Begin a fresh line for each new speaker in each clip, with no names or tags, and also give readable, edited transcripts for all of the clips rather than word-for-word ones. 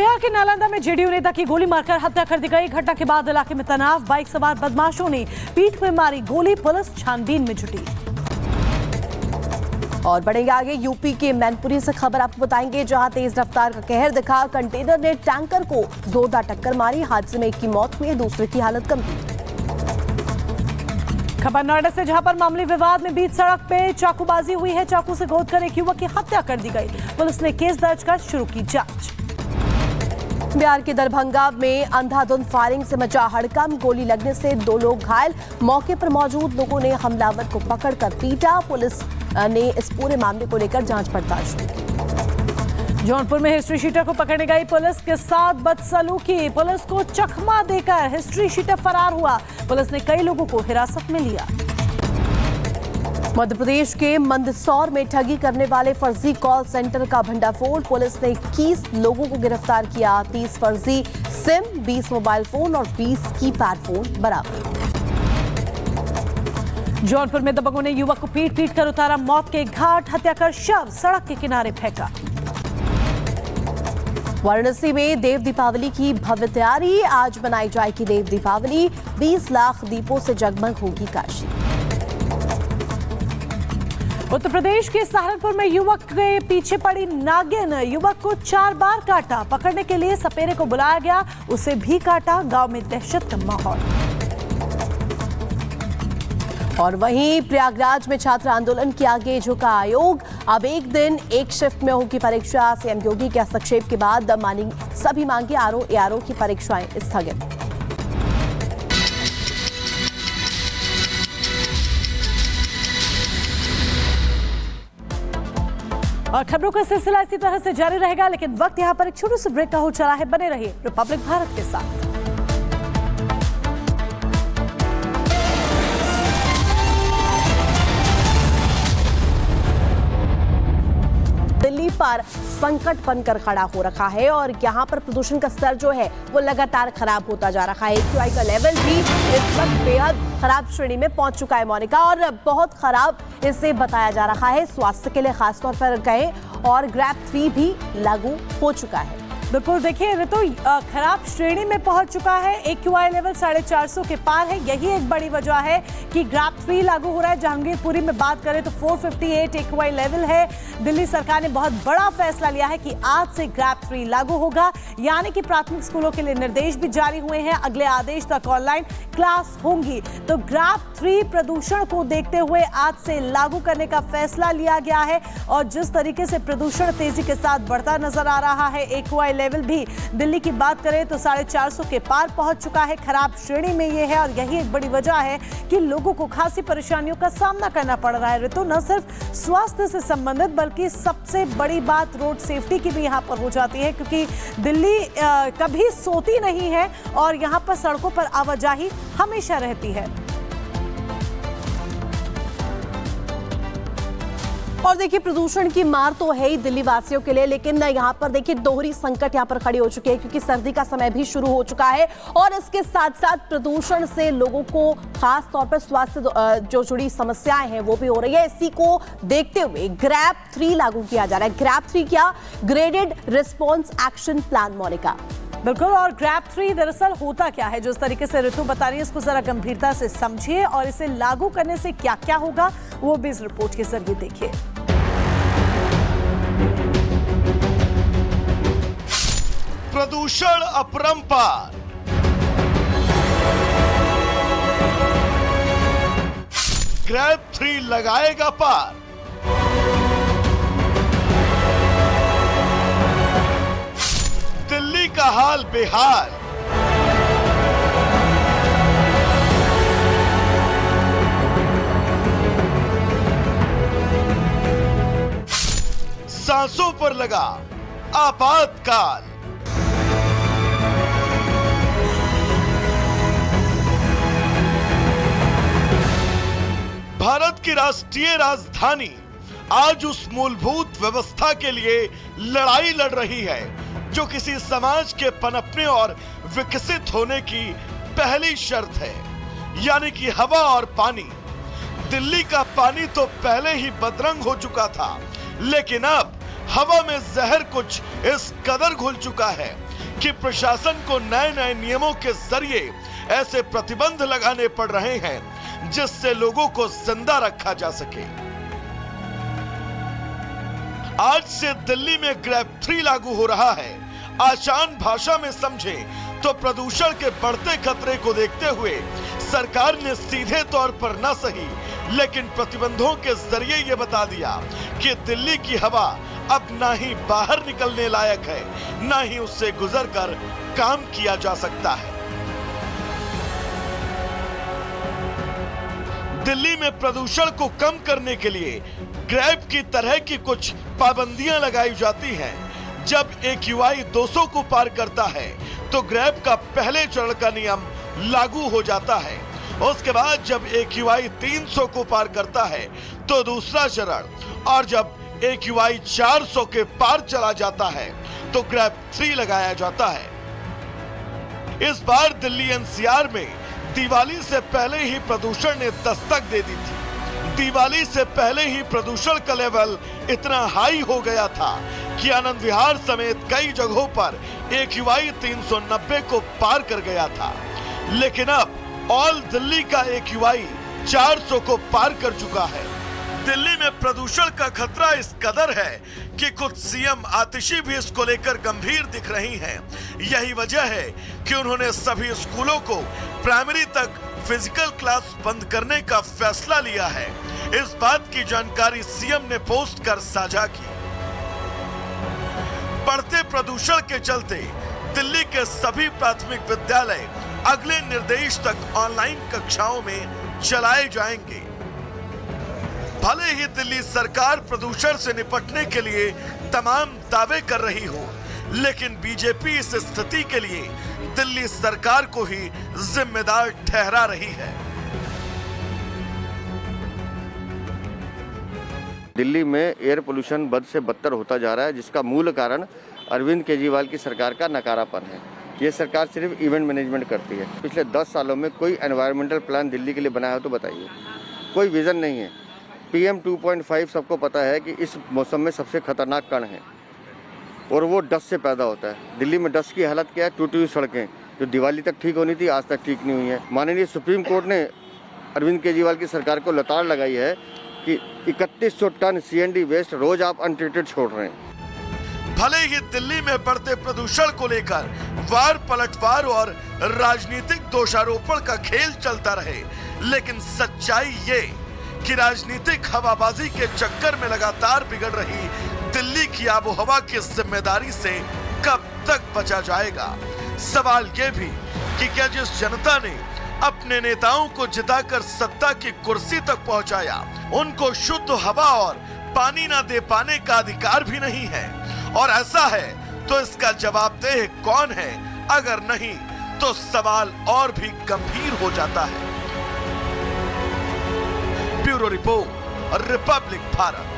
बिहार के नालंदा में जेडीयू नेता की गोली मारकर हत्या कर दी गई। घटना के बाद इलाके में तनाव। बाइक सवार बदमाशों ने पीठ में मारी गोली। पुलिस छानबीन में जुटी।
और बढ़ेंगे आगे, यूपी के मैनपुरी से खबर आपको बताएंगे, जहां तेज रफ्तार का कहर दिखा। कंटेनर ने टैंकर को जोरदार टक्कर मारी। हादसे में एक की मौत हुई, दूसरे की हालत गंभीर।
खबर नोएडा से, जहां पर मामूली विवाद में बीच सड़क पे चाकूबाजी हुई है। चाकू से गोदकर एक युवक की हत्या कर दी गई। पुलिस ने केस दर्ज कर शुरू की जांच।
बिहार के दरभंगा में अंधाधुंध फायरिंग से मचा हड़कंप। गोली लगने से 2 लोग घायल। मौके पर मौजूद लोगों ने हमलावर को पकड़कर पीटा। पुलिस ने इस पूरे मामले को लेकर जांच पड़ताल शुरू की।
जौनपुर में हिस्ट्री शीटर को पकड़ने गई पुलिस के साथ बदसलूकी। पुलिस को चकमा देकर हिस्ट्री शीटर फरार हुआ। पुलिस ने कई लोगों को हिरासत में लिया।
मध्य प्रदेश के मंदसौर में ठगी करने वाले फर्जी कॉल सेंटर का भंडाफोड़। पुलिस ने 21 लोगों को गिरफ्तार किया। 30 फर्जी सिम, 20 मोबाइल फोन और 20 कीपैड फोन बरामद।
जौनपुर में दबंगों ने युवक को पीट कर उतारा मौत के घाट। हत्या कर शव सड़क के किनारे फेंका।
वाराणसी में देव दीपावली की भव्य तैयारी। आज मनाई जाएगी देव दीपावली। 20 लाख दीपों से जगमग होगी काशी।
उत्तर प्रदेश के सहारनपुर में युवक के पीछे पड़ी नागिन। युवक को 4 बार काटा। पकड़ने के लिए सपेरे को बुलाया गया, उसे भी काटा। गांव में दहशत का माहौल।
और वहीं प्रयागराज में छात्र आंदोलन के आगे झुका आयोग। अब एक दिन एक शिफ्ट में होगी परीक्षा। सीएम योगी के हस्तक्षेप के बाद मानी सभी मांगे। आरओ एआरओ की परीक्षाएं स्थगित।
और खबरों का सिलसिला इसी तरह से जारी रहेगा, लेकिन वक्त यहां पर एक छोटे से ब्रेक का हो चला है। बने रहिए रिपब्लिक भारत के साथ।
दिल्ली पर संकट बनकर खड़ा हो रखा है और यहाँ पर प्रदूषण का स्तर जो है वो लगातार खराब होता जा रहा है। AQI का लेवल भी इस वक्त बेहद खराब श्रेणी में पहुंच चुका है मोनिका, और बहुत खराब इसे बताया जा रहा है। स्वास्थ्य के लिए खासतौर पर कहें और ग्रैप 3 भी लागू हो चुका है।
बिल्कुल, देखिए ऋतु, खराब श्रेणी में पहुंच चुका है। AQI लेवल 450 के पार है। यही एक बड़ी वजह है कि ग्रैप 3 लागू हो रहा है। जहांगीरपुरी में बात करें तो 458 AQI लेवल है। दिल्ली सरकार ने बहुत बड़ा फैसला लिया है कि आज से ग्रैप 3 लागू होगा, यानी कि प्राथमिक स्कूलों के लिए निर्देश भी जारी हुए हैं। अगले आदेश तक ऑनलाइन क्लास होंगी। तो ग्रैप 3 प्रदूषण को देखते हुए आज से लागू करने का फैसला लिया गया है। और जिस तरीके से प्रदूषण तेजी के साथ बढ़ता नजर आ रहा है, AQI लेवल भी दिल्ली की बात करें तो 450 के पार पहुंच चुका है। खराब श्रेणी में ये है और यही एक बड़ी वजह है कि लोगों को खासी परेशानियों का सामना करना पड़ रहा है। ऋतु, न सिर्फ स्वास्थ्य से संबंधित बल्कि सबसे बड़ी बात रोड सेफ्टी की भी यहाँ पर हो जाती है, क्योंकि दिल्ली कभी सोती नहीं है और यहाँ पर सड़कों पर आवाजाही हमेशा रहती है।
और देखिए, प्रदूषण की मार तो है ही दिल्ली वासियों के लिए, लेकिन यहाँ पर देखिए दोहरी संकट यहाँ पर खड़ी हो चुकी है, क्योंकि सर्दी का समय भी शुरू हो चुका है और इसके साथ साथ प्रदूषण से लोगों को खास तौर पर स्वास्थ्य जो जुड़ी समस्याएं हैं वो भी हो रही है। इसी को देखते हुए ग्रैप 3 लागू किया जा रहा है। ग्रैप 3 क्या? Graded response action plan Monica.
बिल्कुल, और ग्रैप 3 दरअसल होता क्या है, जिस तरीके से ऋतु बता रही है इसको जरा गंभीरता से समझिए और इसे लागू करने से क्या क्या होगा वो भी इस रिपोर्ट के जरिए देखिए।
प्रदूषण अपरंपार, ग्रैप 3 लगाएगा पार। दिल्ली का हाल बेहाल, सांसों पर लगा आपातकाल। भारत की राष्ट्रीय राजधानी आज उस मूलभूत व्यवस्था के लिए लड़ाई लड़ रही है जो किसी समाज के पनपने और विकसित होने की पहली शर्त है, यानी कि हवा और पानी। दिल्ली का पानी तो पहले ही बदरंग हो चुका था, लेकिन अब हवा में जहर कुछ इस कदर घुल चुका है कि प्रशासन को नए नए नियमों के जरिए ऐसे प्रतिबंध लगाने पड़ रहे हैं जिससे लोगों को जिंदा रखा जा सके। आज से दिल्ली में ग्रैब 3 लागू हो रहा है। आसान भाषा में समझे तो प्रदूषण के बढ़ते खतरे को देखते हुए सरकार ने सीधे तौर पर न सही लेकिन प्रतिबंधों के जरिए यह बता दिया कि दिल्ली की हवा अब ना ही बाहर निकलने लायक है, ना ही उससे गुजरकर काम किया जा सकता है। दिल्ली में प्रदूषण को कम करने के लिए ग्रैब की तरह की कुछ पाबंदियां लगाई जाती हैं। जब AQI 200 को पार करता है तो ग्रैब का पहले चरण का नियम लागू हो जाता है। उसके बाद जब AQI 300 को पार करता है तो दूसरा चरण, और जब AQI 400 के पार चला जाता है तो ग्रैब 3 लगाया जाता है। इस बार दिल्ली NCR में दिवाली से पहले ही प्रदूषण ने दस्तक दे दी थी। दिवाली से पहले ही प्रदूषण का लेवल इतना हाई हो गया था कि आनंद विहार समेत कई जगहों पर AQI 390 को पार कर गया था, लेकिन अब ऑल दिल्ली का AQI 400 को पार कर चुका है। दिल्ली में प्रदूषण का खतरा इस कदर है कि खुद सीएम आतिशी भी इसको लेकर गंभीर दिख रही हैं। यही वजह है कि उन्होंने सभी स्कूलों को प्राइमरी तक फिजिकल क्लास बंद करने का फैसला लिया है। इस बात की जानकारी सीएम ने पोस्ट कर साझा की। बढ़ते प्रदूषण के चलते दिल्ली के सभी प्राथमिक विद्यालय अगले निर्देश तक ऑनलाइन कक्षाओं में चलाए जाएंगे। भले ही दिल्ली सरकार प्रदूषण से निपटने के लिए तमाम दावे कर रही हो, लेकिन बीजेपी इस स्थिति के लिए दिल्ली सरकार को ही जिम्मेदार ठहरा रही है।
दिल्ली में एयर पोल्यूशन बद से बदतर होता जा रहा है, जिसका मूल कारण अरविंद केजरीवाल की सरकार का नकारापन है। ये सरकार सिर्फ इवेंट मैनेजमेंट करती है। पिछले 10 सालों में कोई एनवायरमेंटल प्लान दिल्ली के लिए बनाया हो तो बताइए। कोई विजन नहीं है। PM 2.5 सबको पता है कि इस मौसम में सबसे खतरनाक कण है और वो डस्ट से पैदा होता है। दिल्ली में डस्ट की हालत क्या है? टूटी हुई सड़कें जो दिवाली तक ठीक होनी थी आज तक ठीक नहीं हुई है। माननीय सुप्रीम कोर्ट ने अरविंद केजरीवाल की सरकार को लताड़ लगाई है कि 3100 टन CND वेस्ट रोज आप अनट्रीटेड छोड़ रहे हैं।
भले ही दिल्ली में बढ़ते प्रदूषण को लेकर वार पलटवार और राजनीतिक दोषारोपण का खेल चलता रहे, लेकिन सच्चाई ये कि राजनीतिक हवाबाजी के चक्कर में लगातार बिगड़ रही दिल्ली की आबोहवा की जिम्मेदारी से कब तक बचा जाएगा। सवाल ये भी कि क्या जिस जनता ने अपने नेताओं को जिताकर सत्ता की कुर्सी तक पहुंचाया, उनको शुद्ध हवा और पानी ना दे पाने का अधिकार भी नहीं है? और ऐसा है तो इसका जवाबदेह कौन है? अगर नहीं तो सवाल और भी गंभीर हो जाता है। Bureau report, Republic Bharat.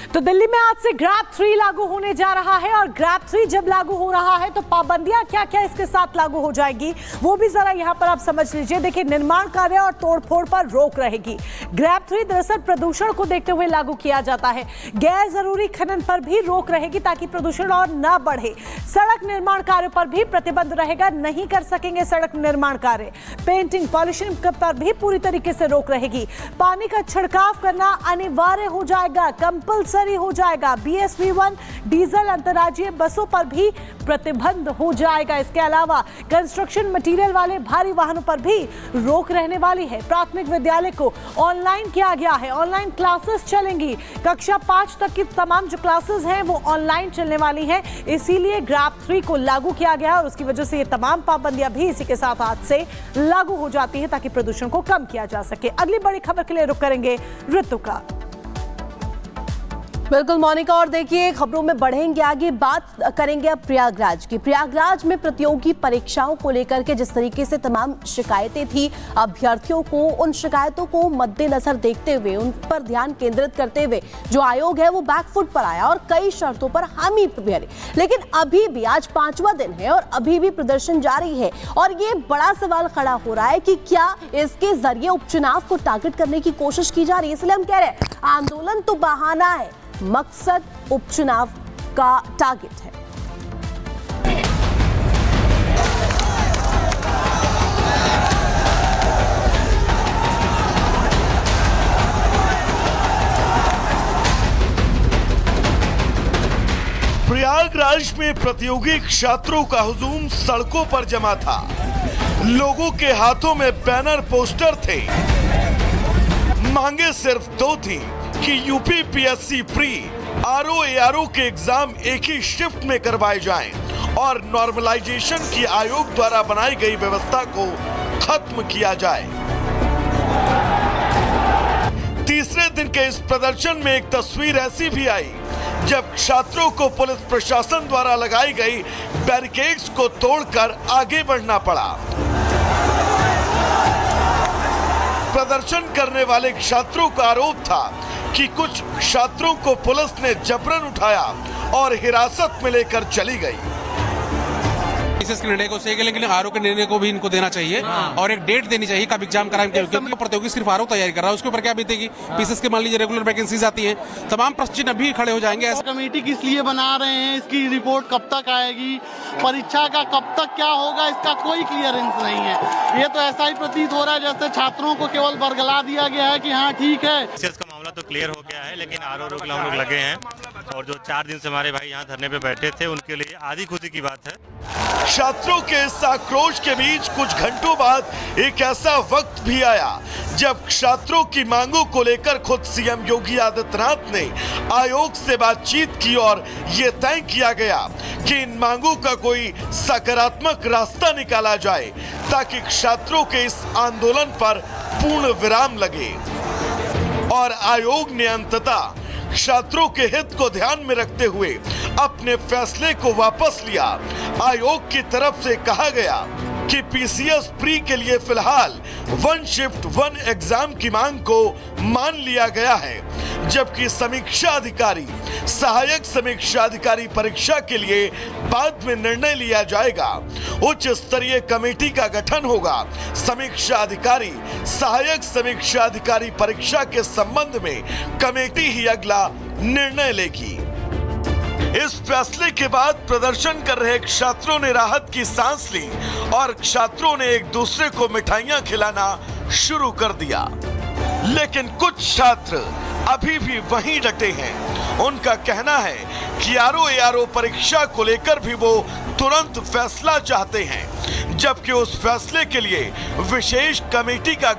तो दिल्ली में आज से ग्रैब 3 लागू होने जा रहा है और ग्रैब 3 जब लागू हो रहा है तो पाबंदियां क्या क्या इसके साथ लागू हो जाएगी वो भी जरा यहां पर आप समझ लीजिए। देखिए, निर्माण कार्य और तोड़फोड़ पर रोक रहेगी। ग्रैब 3 दरअसल प्रदूषण को देखते हुए लागू किया जाता है। गैर जरूरी खनन पर भी रोक रहेगी ताकि प्रदूषण और न बढ़े। सड़क निर्माण कार्य पर भी प्रतिबंध रहेगा, नहीं कर सकेंगे सड़क निर्माण कार्य। पेंटिंग पॉलिशिंग पर भी पूरी तरीके से रोक रहेगी। पानी का छिड़काव करना अनिवार्य हो जाएगा, कंपल्सरी हो जाएगा। BSV1 डीजल अंतर्राज्यीय बसों पर भी प्रतिबंध हो जाएगा। इसके अलावा कंस्ट्रक्शन मटेरियल वाले भारी वाहनों पर भी रोक रहने वाली है। प्राथमिक विद्यालय को ऑनलाइन किया गया है, ऑनलाइन क्लासेस चलेंगी। कक्षा 5 तक की तमाम जो क्लासेस हैं वो ऑनलाइन चलने वाली हैं, इसीलिए ग्रैब 3 को लागू किया गया और उसकी वजह से ये तमाम पाबंदियां भी इसी के साथ आज से लागू हो जाती है ताकि प्रदूषण को कम किया जा सके। अगली बड़ी खबर के लिए रुक करेंगे ऋतु का।
बिल्कुल मोनिका, और देखिए खबरों में बढ़ेंगे आगे, बात करेंगे अब प्रयागराज की। प्रयागराज में प्रतियोगी परीक्षाओं को लेकर के जिस तरीके से तमाम शिकायतें थी, अभ्यर्थियों को उन शिकायतों को मद्देनजर देखते हुए, उन पर ध्यान केंद्रित करते हुए जो आयोग है वो बैकफुट पर आया और कई शर्तों पर हामी भरी। लेकिन अभी भी आज 5वां दिन है और अभी भी प्रदर्शन जारी है और ये बड़ा सवाल खड़ा हो रहा है कि क्या इसके जरिए उपचुनाव को टारगेट करने की कोशिश की जा रही है। इसलिए हम कह रहे हैं आंदोलन तो बहाना है, मकसद उपचुनाव का टारगेट है।
प्रयागराज में प्रतियोगी छात्रों का हुजूम सड़कों पर जमा था। लोगों के हाथों में बैनर पोस्टर थे। मांगे सिर्फ दो थी कि यूपी पीएससी प्री आरओ के एग्जाम एक ही शिफ्ट में करवाए जाएं और नॉर्मलाइजेशन की आयोग द्वारा बनाई गई व्यवस्था को खत्म किया जाए। तीसरे दिन के इस प्रदर्शन में एक तस्वीर ऐसी भी आई जब छात्रों को पुलिस प्रशासन द्वारा लगाई गई बैरिकेड्स को तोड़कर आगे बढ़ना पड़ा। प्रदर्शन करने वाले छात्रों का आरोप था कि कुछ छात्रों को पुलिस ने जबरन उठाया और हिरासत में लेकर चली गई।
के निर्णय को सही, लेकिन आरओ के निर्णय को भी इनको देना चाहिए और एक डेट देनी चाहिए कब एग्जाम कराएं, क्योंकि प्रतियोगी सिर्फ आरओ तैयारी कर रहा है, उसके ऊपर क्या बीतेगी। पीसीएस के मान लीजिए रेगुलर वैकेंसीज आती हैं, तमाम प्रश्न अभी खड़े हो जाएंगे।
कमेटी किस लिए बना रहे हैं, इसकी रिपोर्ट कब तक आएगी, परीक्षा का कब तक क्या होगा, इसका कोई क्लियरेंस नहीं है। ये तो ऐसा ही प्रतीत हो रहा है जैसे छात्रों को केवल बरगला दिया गया है कि हाँ ठीक है।
का मामला तो क्लियर हो गया है, लेकिन आरओ रोक हम लोग लगे हैं और जो 4 दिन से हमारे भाई यहाँ धरने पे बैठे थे उनके लिए आधी खुशी की बात है।
छात्रों के इस आक्रोश के बीच कुछ घंटों बाद एक ऐसा वक्त भी आया जब छात्रों की मांगों को लेकर खुद सीएम योगी आदित्यनाथ ने आयोग से बातचीत की और ये तय किया गया कि इन मांगों का कोई सकारात्मक रास्ता निकाला जाए ताकि छात्रों के इस आंदोलन पर पूर्ण विराम लगे। और आयोग ने अंततः छात्रों के हित को ध्यान में रखते हुए अपने फैसले को वापस लिया। आयोग की तरफ से कहा गया कि पीसीएस प्री के लिए फिलहाल 1 शिफ्ट 1 एग्जाम की मांग को मान लिया गया है, जबकि समीक्षा अधिकारी, सहायक समीक्षा अधिकारी परीक्षा के लिए बाद में निर्णय लिया जाएगा। उच्च स्तरीय कमेटी का गठन होगा। समीक्षा अधिकारी, सहायक समीक्षा अधिकारी परीक्षा के संबंध में कमेटी ही अगला निर्णय लेगी। इस फैसले के बाद प्रदर्शन कर रहे छात्रों ने राहत की सांस ली और छात्रों ने एक दूसरे को मिठाइयां खिलाना शुरू कर दिया। लेकिन कुछ छात्र अभी भी वहीं डटे हैं। उनका कहना है कि आरओ परीक्षा को लेकर भी वो तुरंत फैसला चाहते हैं, जबकि उस फैसले के लिए विशेष कमेटी का